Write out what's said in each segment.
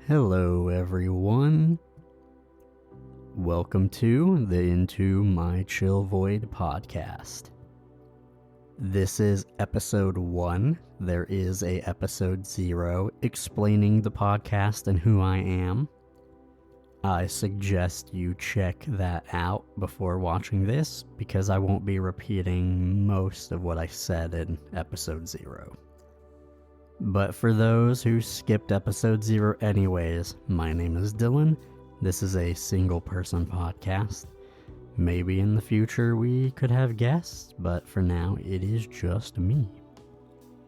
Hello, everyone. Welcome to the Into My Chill Void podcast. This is episode 1. There is a episode 0 explaining the podcast and who I am. I suggest you check that out before watching this because I won't be repeating most of what I said in episode 0. But for those who skipped episode 0 anyways, my name is Dylan. This is a single person podcast. Maybe in the future we could have guests, but for now it is just me.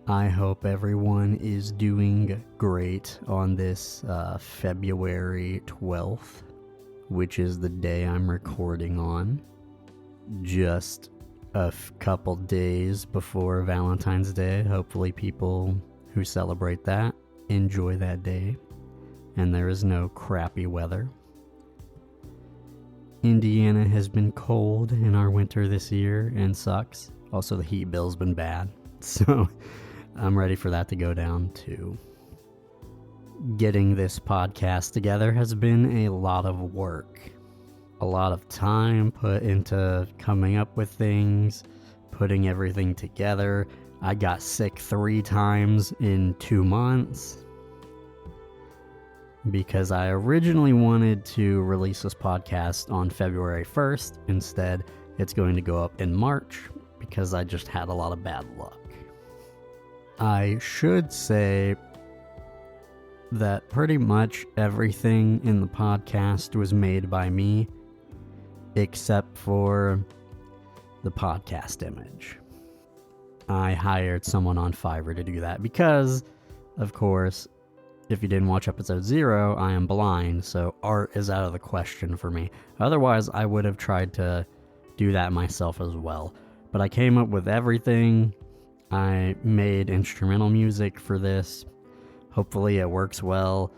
I hope everyone is doing great on this February 12th, which is the day I'm recording on. Just a couple days before Valentine's Day. Hopefully people who celebrate that enjoy that day, and there is no crappy weather. Indiana has been cold in our winter this year and sucks. Also, the heat bill's been bad, so I'm ready for that to go down too. Getting this podcast together has been a lot of work. A lot of time put into coming up with things, putting everything together. I got sick 3 times in 2 months because I originally wanted to release this podcast on February 1st. Instead, it's going to go up in March because I just had a lot of bad luck. I should say that pretty much everything in the podcast was made by me except for the podcast image. I hired someone on Fiverr to do that because, of course, if you didn't watch episode 0, I am blind, so art is out of the question for me. Otherwise, I would have tried to do that myself as well. But I came up with everything. I made instrumental music for this. Hopefully it works well.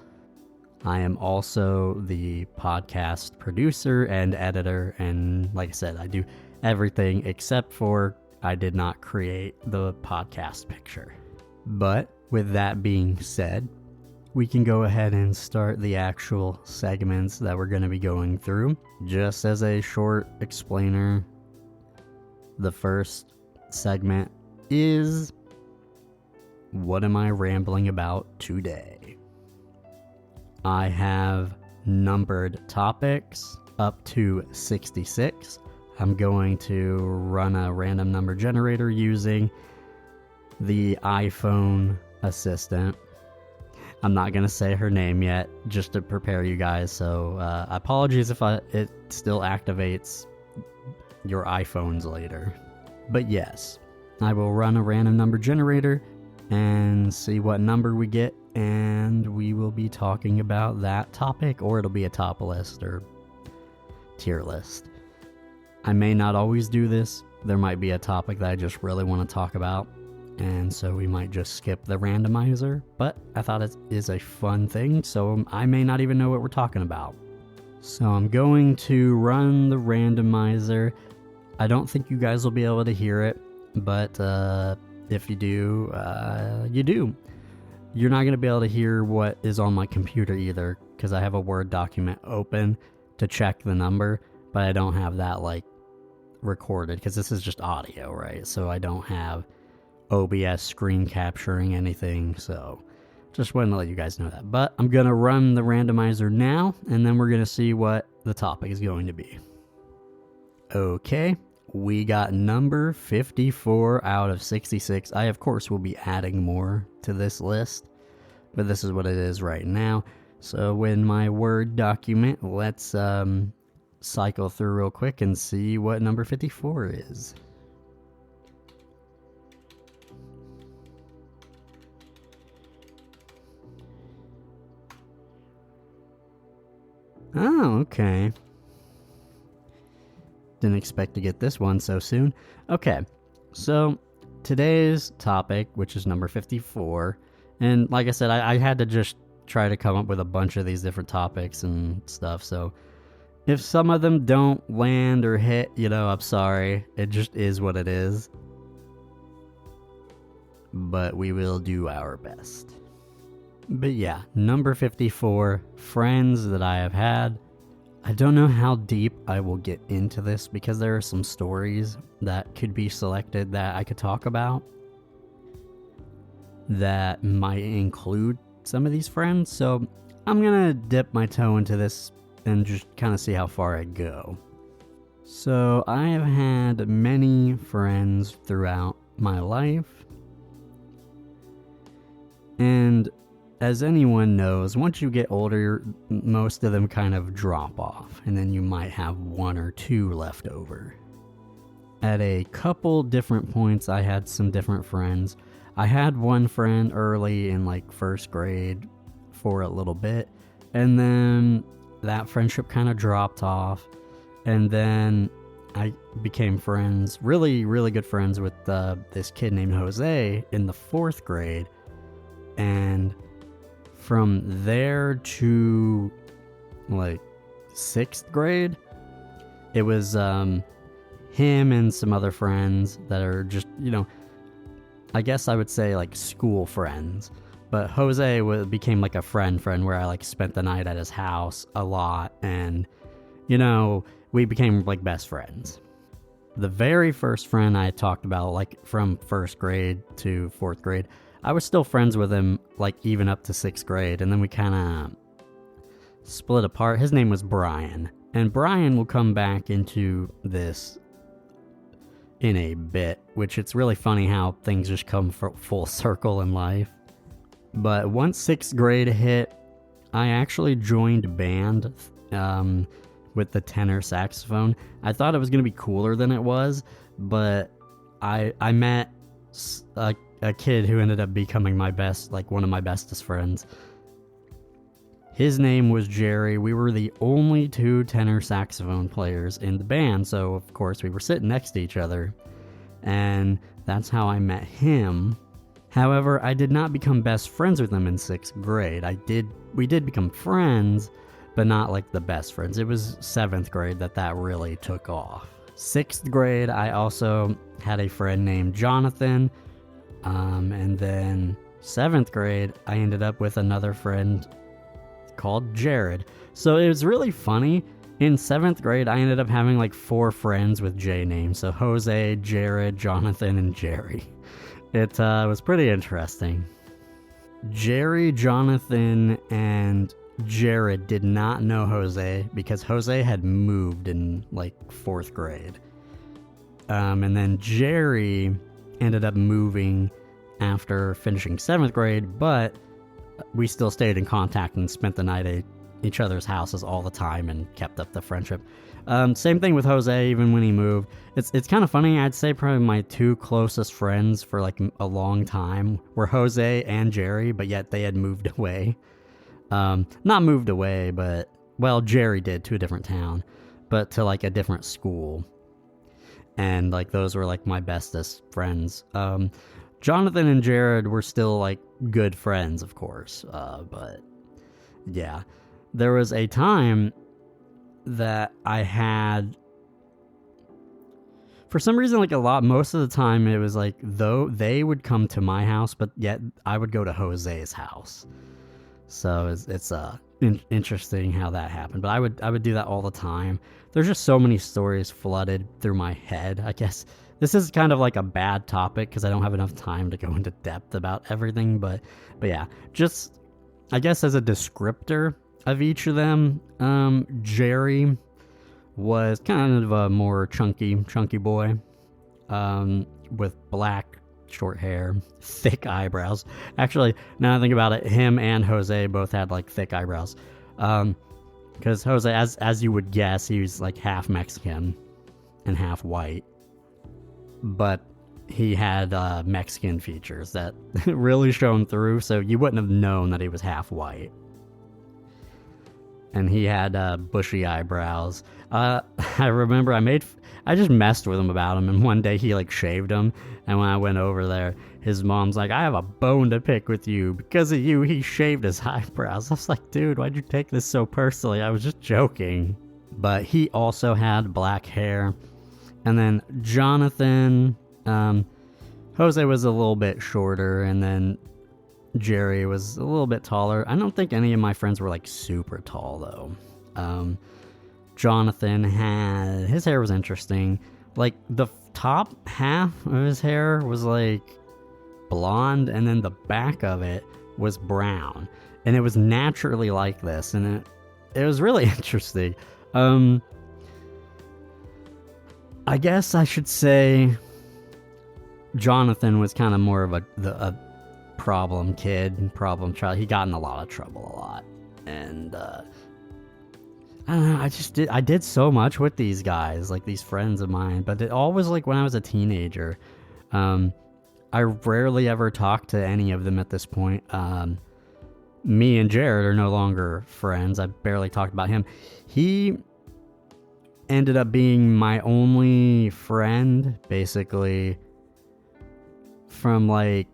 I am also the podcast producer and editor, and like I said, I do everything except for I did not create the podcast picture. But with that being said, we can go ahead and start the actual segments that we're going to be going through. Just as a short explainer, the first segment is, what am I rambling about today? I have numbered topics up to 66. I'm going to run a random number generator using the iPhone assistant. I'm not going to say her name yet, just to prepare you guys, so apologies if it still activates your iPhones later. But yes, I will run a random number generator and see what number we get, and we will be talking about that topic, or it'll be a top list or tier list. I may not always do this. There might be a topic that I just really want to talk about, and so we might just skip the randomizer, but I thought it is a fun thing, so I may not even know what we're talking about. So I'm going to run the randomizer. I don't think you guys will be able to hear it, but if you do, you do. You're not going to be able to hear what is on my computer either, because I have a Word document open to check the number, but I don't have that recorded because this is just audio, right? So I don't have OBS screen capturing anything, so just wanted to let you guys know that. But I'm gonna run the randomizer now, and then we're gonna see what the topic is going to be. Okay, we got number 54 out of 66. I of course will be adding more to this list, but this is what it is right now. So in my Word document, let's cycle through real quick and see what number 54 is. Oh, okay. Didn't expect to get this one so soon. Okay, so today's topic, which is number 54, and like I said, I had to just try to come up with a bunch of these different topics and stuff, so if some of them don't land or hit, I'm sorry. It just is what it is. But we will do our best. But yeah, number 54, friends that I have had. I don't know how deep I will get into this because there are some stories that could be selected that I could talk about that might include some of these friends. So I'm gonna dip my toe into this and just kind of see how far I go. So I have had many friends throughout my life. And as anyone knows, once you get older, most of them kind of drop off, and then you might have one or two left over. At a couple different points, I had some different friends. I had one friend early in like first grade for a little bit, and then that friendship kind of dropped off, and then I became friends, really, really good friends with this kid named Jose in the 4th grade, and from there to like 6th grade, it was him and some other friends that are just, I guess I would say like school friends. But Jose became like a friend where I like spent the night at his house a lot, and we became like best friends. The very first friend I talked about, like from 1st grade to 4th grade, I was still friends with him, like even up to 6th grade, and then we kind of split apart. His name was Brian, and Brian will come back into this in a bit, which it's really funny how things just come full circle in life. But once 6th grade hit, I actually joined band with the tenor saxophone. I thought it was going to be cooler than it was, but I met a kid who ended up becoming one of my bestest friends. His name was Jerry. We were the only 2 tenor saxophone players in the band, so of course we were sitting next to each other, and that's how I met him. However, I did not become best friends with him in 6th grade. We did become friends, but not like the best friends. It was 7th grade that really took off. 6th grade, I also had a friend named Jonathan. And then 7th grade, I ended up with another friend called Jared. So it was really funny. In 7th grade, I ended up having like 4 friends with J names. So Jose, Jared, Jonathan, and Jerry. It was pretty interesting. Jerry, Jonathan, and Jared did not know Jose because Jose had moved in like 4th grade. And then Jerry ended up moving after finishing 7th grade, but we still stayed in contact and spent the night at each other's houses all the time and kept up the friendship. Same thing with Jose, even when he moved. It's kind of funny. I'd say probably my 2 closest friends for like a long time were Jose and Jerry, but yet they had moved away. Not moved away, but, well, Jerry did to a different town, but to like a different school. And like those were like my bestest friends. Jonathan and Jared were still like good friends, of course. But yeah, there was a time that I had, for some reason, like most of the time it was like, though they would come to my house, but yet I would go to Jose's house. So it's interesting how that happened, but I would do that all the time. There's just so many stories flooded through my head. I guess this is kind of like a bad topic because I don't have enough time to go into depth about everything, but yeah, just I guess as a descriptor of each of them, Jerry was kind of a more chunky boy, with black short hair, thick eyebrows. Actually, now I think about it, him and Jose both had like thick eyebrows. Because Jose, as you would guess, he was like half Mexican and half white. But he had Mexican features that really shone through, so you wouldn't have known that he was half white. And he had bushy eyebrows. I remember I just messed with him about him, and one day he like shaved him, and when I went over there, his mom's like, I have a bone to pick with you. Because of you, he shaved his eyebrows. I was like, dude, why'd you take this so personally? I was just joking. But he also had black hair. And then Jonathan, Jose was a little bit shorter, and then Jerry was a little bit taller. I don't think any of my friends were like super tall though. Jonathan his hair was interesting. Like the top half of his hair was like blonde, and then the back of it was brown, and it was naturally like this, and it was really interesting. I guess I should say Jonathan was kind of more of a problem kid, problem child. He got in a lot of trouble a lot, and I don't know. I did so much with these guys, like these friends of mine, but it all was like when I was a teenager. I rarely ever talked to any of them at this point. Me and Jared are no longer friends. I barely talked about him. He ended up being my only friend, basically, from like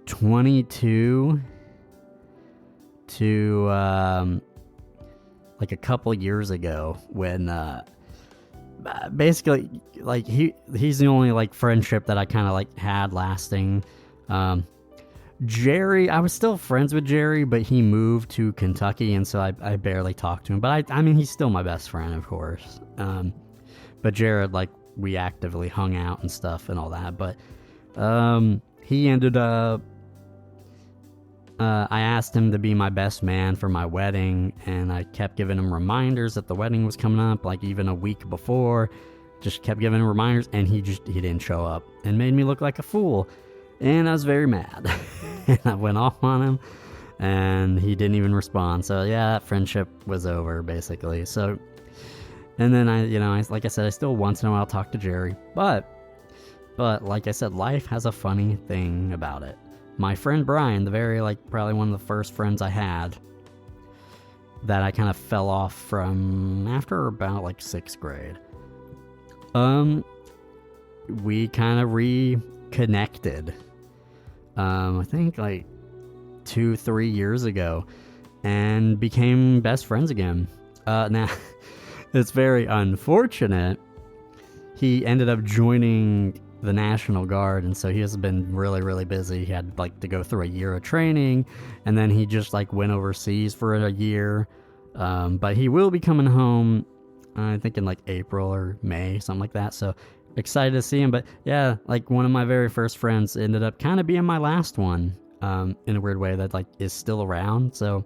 22 to like a couple years ago, when basically like he's the only like friendship that I kind of like had lasting. Jerry, I was still friends with Jerry, but he moved to Kentucky, and so I barely talked to him. But I mean, he's still my best friend, of course. But Jared, like, we actively hung out and stuff and all that. But he ended up, I asked him to be my best man for my wedding, and I kept giving him reminders that the wedding was coming up, like even a week before. Just kept giving him reminders, and he didn't show up, and made me look like a fool. And I was very mad. And I went off on him, and he didn't even respond. So yeah, that friendship was over, basically. So, and then like I said, I still once in a while talk to Jerry. But like I said, life has a funny thing about it. My friend Brian, probably one of the first friends I had, that I kind of fell off from after about like 6th grade. We kind of reconnected. I think like 2-3 years ago, and became best friends again. Now, it's very unfortunate. He ended up joining the National Guard, and so he has been really, really busy. He had like to go through a year of training, and then he just like went overseas for a year. But he will be coming home, I think in like April or May, something like that. So excited to see him. But yeah, like one of my very first friends ended up kind of being my last one, in a weird way, that like is still around. So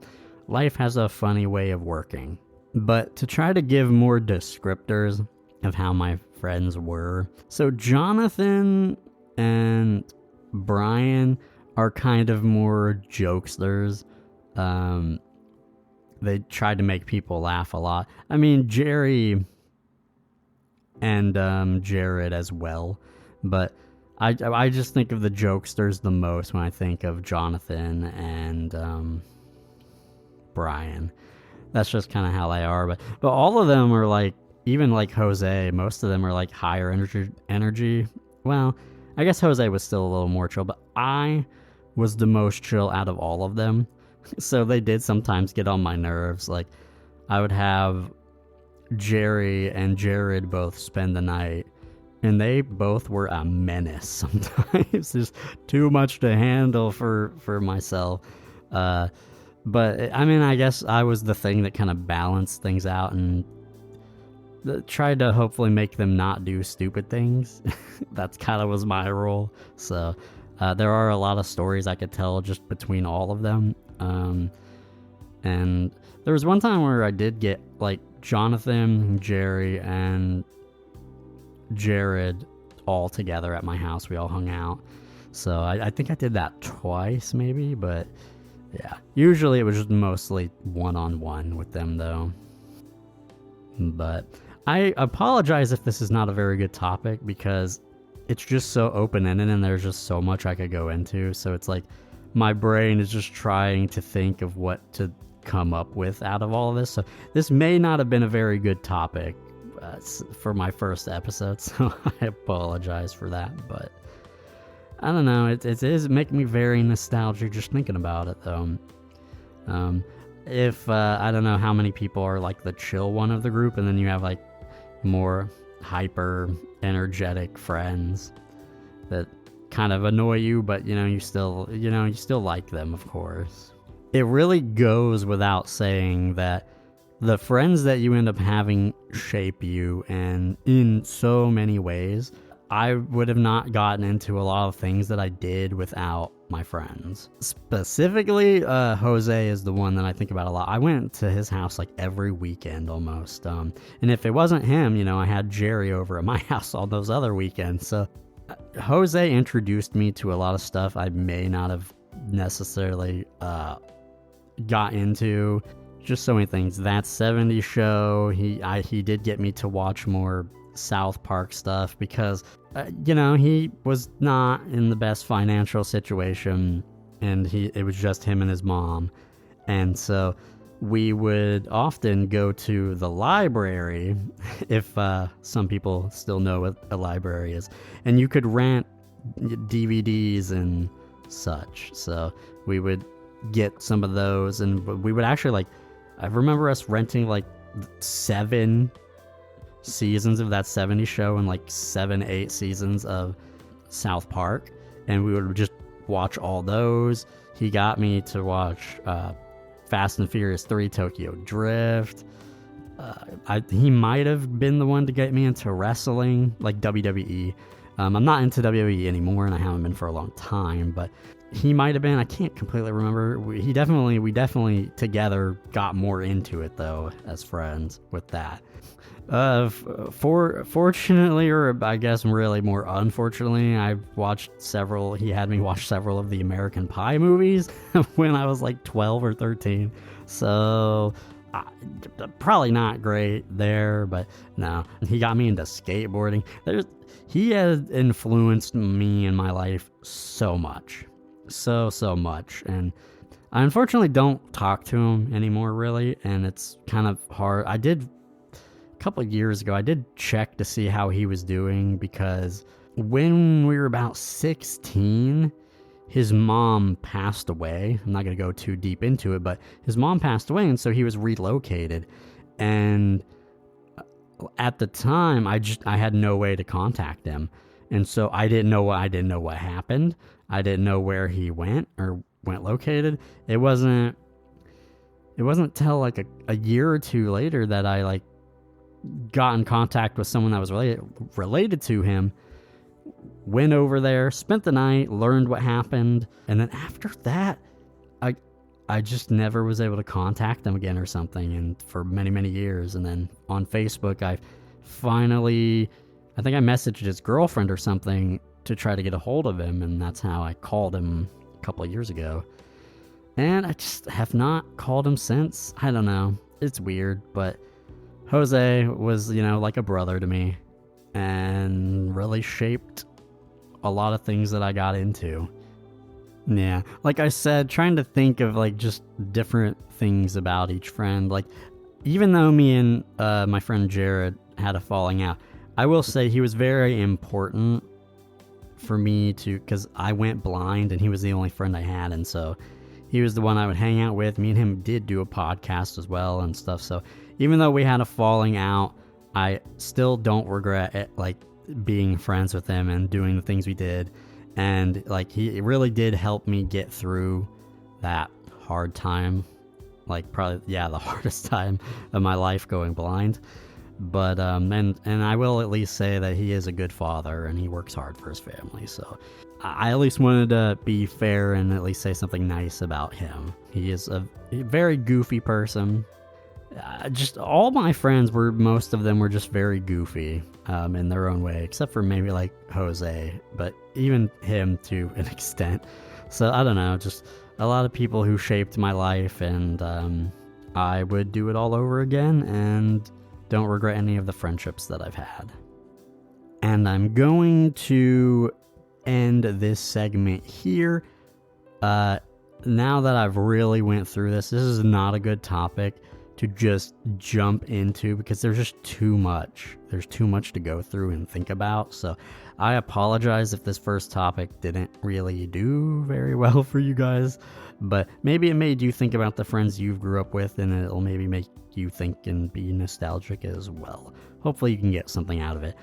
life has a funny way of working. But to try to give more descriptors of how my friends were, so Jonathan and Brian are kind of more jokesters. They tried to make people laugh a lot. I mean, Jerry and Jared as well, but I just think of the jokesters the most when I think of Jonathan and Brian. That's just kind of how they are. But all of them are like, even like Jose, most of them are like higher energy. Well, I guess Jose was still a little more chill, but I was the most chill out of all of them. So they did sometimes get on my nerves. Like, I would have Jerry and Jared both spend the night, and they both were a menace sometimes. Just too much to handle for myself. But I mean, I guess I was the thing that kind of balanced things out and tried to hopefully make them not do stupid things. That's kind of was my role. So there are a lot of stories I could tell just between all of them. And there was one time where I did get like Jonathan, Jerry, and Jared all together at my house. We all hung out. So I think I did that twice maybe, but yeah. Usually it was just mostly one-on-one with them though. But I apologize if this is not a very good topic, because it's just so open-ended and there's just so much I could go into. So it's like my brain is just trying to think of what to come up with out of all of this. So this may not have been a very good topic for my first episode, so I apologize for that. But I don't know, it is making me very nostalgic just thinking about it though. If I don't know how many people are like the chill one of the group, and then you have like more hyper energetic friends that kind of annoy you, but you still like them, of course. It really goes without saying that the friends that you end up having shape you, and in so many ways. I would have not gotten into a lot of things that I did without my friends. Specifically, Jose is the one that I think about a lot. I went to his house like every weekend almost. And if it wasn't him, I had Jerry over at my house all those other weekends. So Jose introduced me to a lot of stuff I may not have necessarily got into. Just so many things. That 70s show, he did get me to watch more South Park stuff because he was not in the best financial situation, and it was just him and his mom, and so we would often go to the library, if some people still know what a library is, and you could rent DVDs and such. So we would get some of those, and we would actually I remember us renting 7 seasons of that 70s show and 7-8 seasons of South Park, and we would just watch all those. He got me to watch Fast and Furious 3 Tokyo Drift. He might have been the one to get me into wrestling, like WWE. I'm not into WWE anymore, and I haven't been for a long time, but he might have been. I can't completely remember. We definitely together got more into it though as friends with that. Fortunately, or I guess really more unfortunately, he had me watch several of the American Pie movies when I was 12 or 13. So probably not great there, but no. He got me into skateboarding. He has influenced me in my life so much. So much. And I unfortunately don't talk to him anymore, really, and it's kind of hard. A couple of years ago, I did check to see how he was doing, because when we were about 16, his mom passed away. I'm not going to go too deep into it, but his mom passed away, and so he was relocated. And at the time, I had no way to contact him, and so I didn't know what happened. I didn't know where he went located. It wasn't till a year or two later that I got in contact with someone that was related to him, went over there, spent the night, learned what happened, and then after that, I just never was able to contact them again or something, and for many, many years. And then on Facebook, I think I messaged his girlfriend or something to try to get a hold of him, and that's how I called him a couple of years ago. And I just have not called him since. I don't know. It's weird, but Jose was, like a brother to me, and really shaped a lot of things that I got into. Yeah, like I said, trying to think of just different things about each friend. Even though me and my friend Jared had a falling out, I will say he was very important for me because I went blind and he was the only friend I had, and so he was the one I would hang out with. Me and him did do a podcast as well and stuff, so even though we had a falling out, I still don't regret it, being friends with him and doing the things we did. And he really did help me get through that hard time, probably the hardest time of my life, going blind. But and I will at least say that he is a good father and he works hard for his family. So I at least wanted to be fair and at least say something nice about him. He is a very goofy person. Just all my friends most of them were just very goofy in their own way, except for maybe Jose, but even him to an extent. So I don't know, just a lot of people who shaped my life, and I would do it all over again and don't regret any of the friendships that I've had. And I'm going to end this segment here. Now that I've really went through this is not a good topic to just jump into, because there's just too much. There's too much to go through and think about. So I apologize if this first topic didn't really do very well for you guys, but maybe it made you think about the friends you grew up with, and it'll maybe make you think and be nostalgic as well. Hopefully you can get something out of it.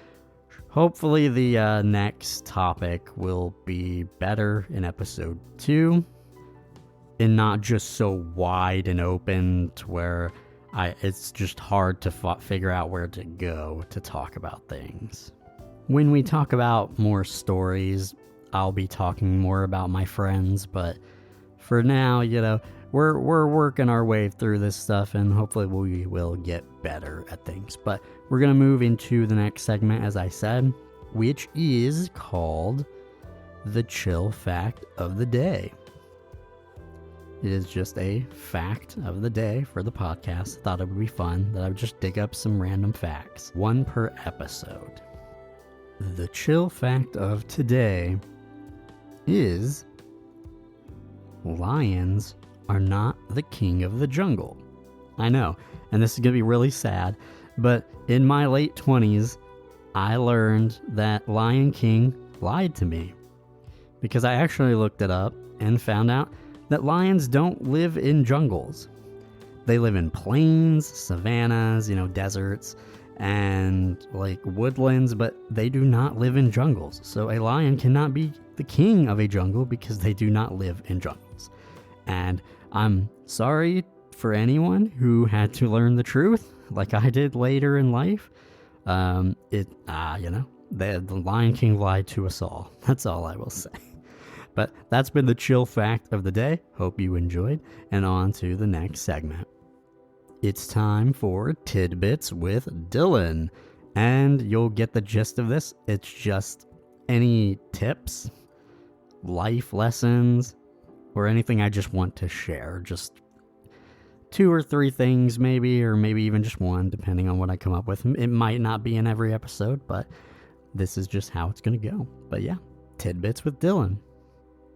Hopefully the next topic will be better in episode 2 and not just so wide and open to where it's just hard to figure out where to go to talk about things. When we talk about more stories, I'll be talking more about my friends, but for now, we're working our way through this stuff, and hopefully we will get better at things. But we're going to move into the next segment, as I said, which is called the Chill Fact of the Day. It is just a fact of the day for the podcast. Thought it would be fun that I would just dig up some random facts, one per episode. The chill fact of today is lions are not the king of the jungle. I know, and this is going to be really sad, but in my late 20s, I learned that Lion King lied to me because I actually looked it up and found out that lions don't live in jungles. They live in plains, savannas, deserts, and woodlands, but they do not live in jungles. So a lion cannot be the king of a jungle because they do not live in jungles. And I'm sorry for anyone who had to learn the truth like I did later in life. The Lion King lied to us all. That's all I will say. But that's been the chill fact of the day. Hope you enjoyed. And on to the next segment. It's time for Tidbits with Dylan. And you'll get the gist of this. It's just any tips, life lessons, or anything I just want to share. Just 2 or 3 things maybe, or maybe even just one, depending on what I come up with. It might not be in every episode, but this is just how it's going to go. But yeah, Tidbits with Dylan.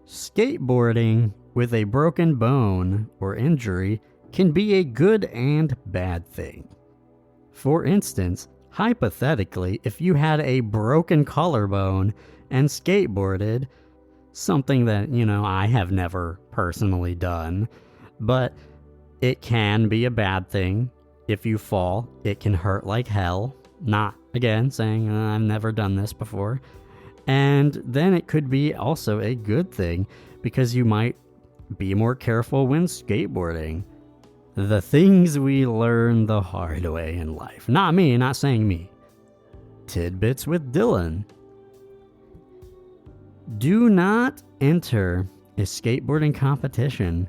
Skateboarding with a broken bone or injury can be a good and bad thing. For instance, hypothetically, if you had a broken collarbone and skateboarded, something that, I have never personally done, but it can be a bad thing. If you fall, it can hurt like hell. Not, again, saying I've never done this before. And then it could be also a good thing because you might be more careful when skateboarding. The things we learn the hard way in life. Not me, not saying me. Tidbits with Dylan. Do not enter a skateboarding competition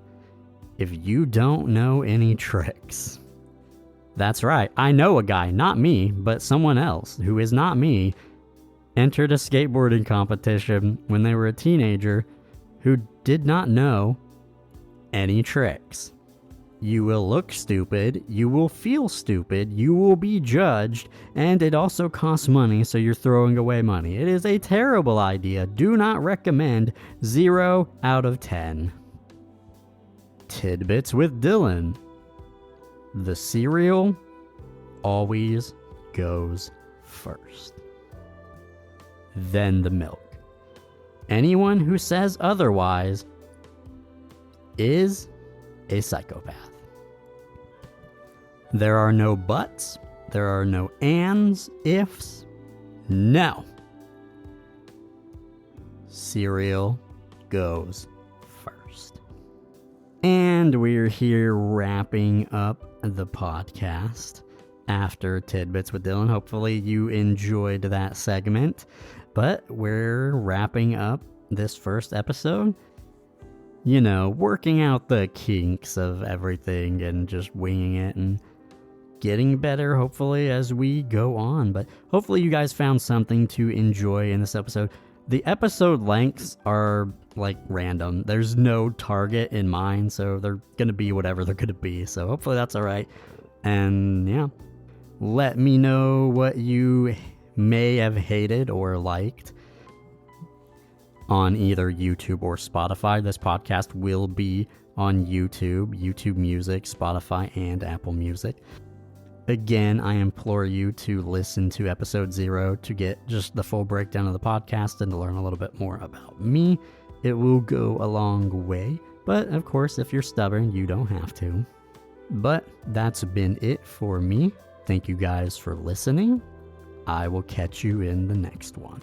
if you don't know any tricks. That's right, I know a guy, not me, but someone else who is not me, entered a skateboarding competition when they were a teenager who did not know any tricks. You will look stupid, you will feel stupid, you will be judged, and it also costs money, so you're throwing away money. It is a terrible idea. Do not recommend. 0 out of 10. Tidbits with Dylan. The cereal always goes first. Then the milk. Anyone who says otherwise is a psychopath. There are no buts. There are no ands, ifs. No. Cereal goes first. And we're here wrapping up the podcast after Tidbits with Dylan. Hopefully you enjoyed that segment. But we're wrapping up this first episode. Working out the kinks of everything and just winging it and getting better, hopefully, as we go on. But hopefully you guys found something to enjoy in this episode. The episode lengths are, random. There's no target in mind, so they're going to be whatever they're going to be. So hopefully that's all right. And, yeah, let me know what you may have hated or liked on either YouTube or Spotify. This podcast will be on YouTube Music, Spotify, and Apple Music. Again, I implore you to listen to episode 0 to get just the full breakdown of the podcast and to learn a little bit more about me. It will go a long way, but of course, if you're stubborn, you don't have to. But that's been it for me. Thank you guys for listening. I will catch you in the next one.